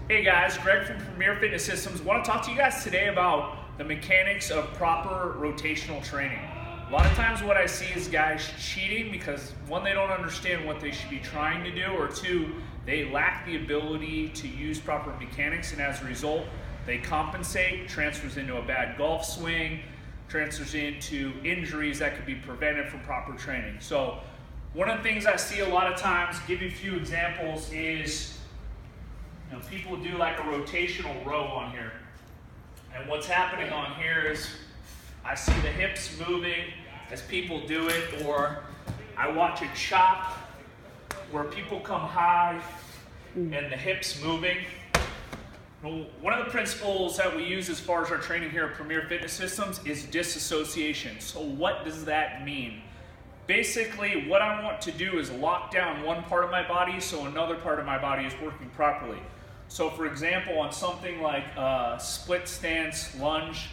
Hey guys, Greg from Premier Fitness Systems. Want to talk to you guys today about the mechanics of proper rotational training. A lot of times what I see is guys cheating because one, they don't understand what they should be trying to do, or two, they lack the ability to use proper mechanics, and as a result, they compensate, transfers into a bad golf swing, transfers into injuries that could be prevented from proper training. So one of the things I see a lot of times, give you a few examples, is people do like a rotational row on here. And what's happening on here is I see the hips moving as people do it, or I watch a chop where people come high and the hips moving. Well, one of the principles that we use as far as our training here at Premier Fitness Systems is disassociation. So what does that mean? Basically, what I want to do is lock down one part of my body so another part of my body is working properly. So for example, on something like a split stance lunge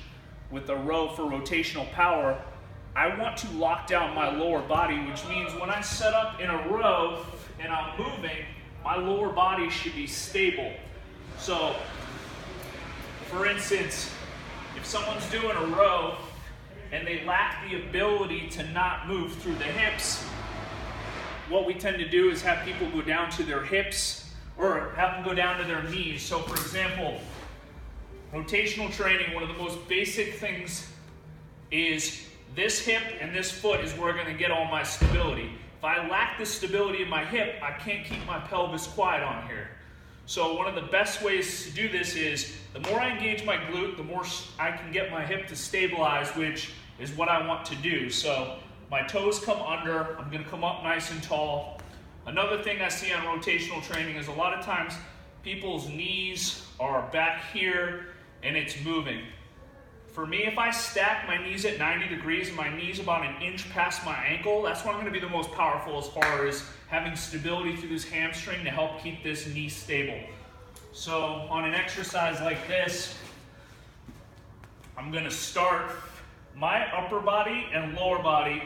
with a row for rotational power, I want to lock down my lower body, which means when I set up in a row and I'm moving, my lower body should be stable. So, for instance, if someone's doing a row and they lack the ability to not move through the hips, what we tend to do is have people go down to their hips or have them go down to their knees. So for example, rotational training, one of the most basic things is this hip and this foot is where I'm going to get all my stability. If I lack the stability in my hip, I can't keep my pelvis quiet on here. So one of the best ways to do this is the more I engage my glute, the more I can get my hip to stabilize, which is what I want to do. So my toes come under, I'm going to come up nice and tall. Another thing I see on rotational training is a lot of times people's knees are back here and it's moving. For me, if I stack my knees at 90 degrees and my knees about an inch past my ankle, that's when I'm going to be the most powerful as far as having stability through this hamstring to help keep this knee stable. So on an exercise like this, I'm going to start my upper body and lower body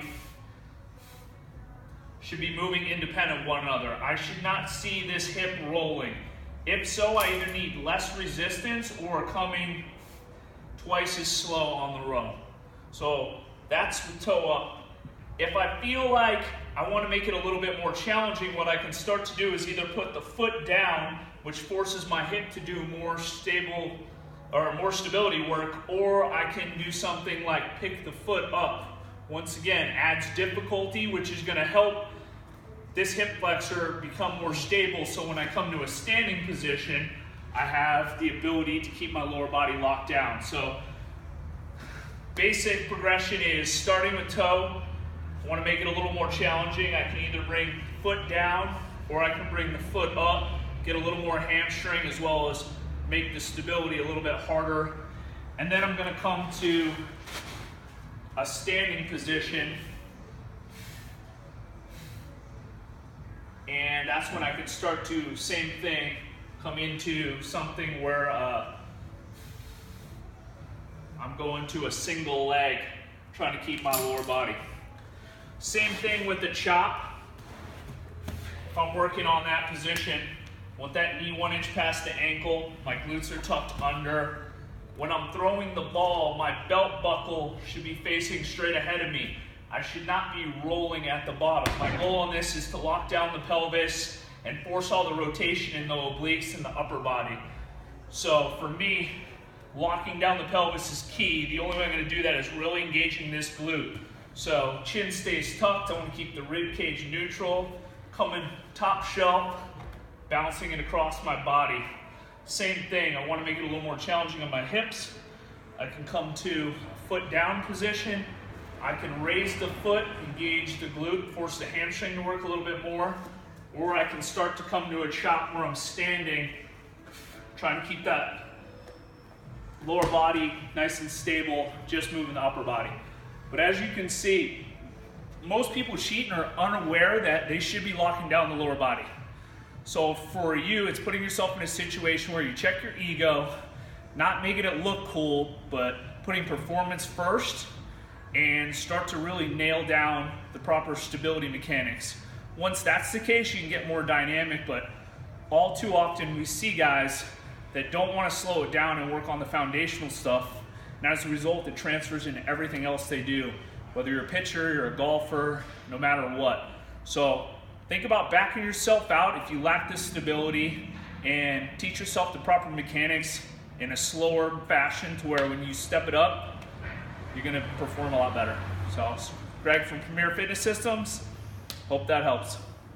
should be moving independent of one another. I should not see this hip rolling. If so, I either need less resistance or coming twice as slow on the row. So that's the toe up. If I feel like I want to make it a little bit more challenging, what I can start to do is either put the foot down, which forces my hip to do more stable or more stability work, or I can do something like pick the foot up. Once again, adds difficulty, which is going to help this hip flexor become more stable, so when I come to a standing position, I have the ability to keep my lower body locked down. So basic progression is starting with toe. I want to make it a little more challenging. I can either bring foot down or I can bring the foot up, get a little more hamstring, as well as make the stability a little bit harder. And then I'm going to come to a standing position, and that's when I can start to, same thing, come into something where I'm going to a single leg, trying to keep my lower body. Same thing with the chop. If I'm working on that position, want that knee 1 inch past the ankle, my glutes are tucked under. When I'm throwing the ball, my belt buckle should be facing straight ahead of me. I should not be rolling at the bottom. My goal on this is to lock down the pelvis and force all the rotation in the obliques and the upper body. So for me, locking down the pelvis is key. The only way I'm going to do that is really engaging this glute. So chin stays tucked. I want to keep the rib cage neutral, coming top shelf, bouncing it across my body. Same thing, I want to make it a little more challenging on my hips. I can come to a foot down position. I can raise the foot, engage the glute, force the hamstring to work a little bit more. Or I can start to come to a chop where I'm standing, trying to keep that lower body nice and stable, just moving the upper body. But as you can see, most people cheat and are unaware that they should be locking down the lower body. So for you, it's putting yourself in a situation where you check your ego, not making it look cool, but putting performance first, and start to really nail down the proper stability mechanics. Once that's the case, you can get more dynamic, but all too often we see guys that don't want to slow it down and work on the foundational stuff. And as a result, it transfers into everything else they do, whether you're a pitcher, you're a golfer, no matter what. So think about backing yourself out if you lack this stability, and teach yourself the proper mechanics in a slower fashion to where when you step it up, you're going to perform a lot better. So Greg from Premier Fitness Systems, hope that helps.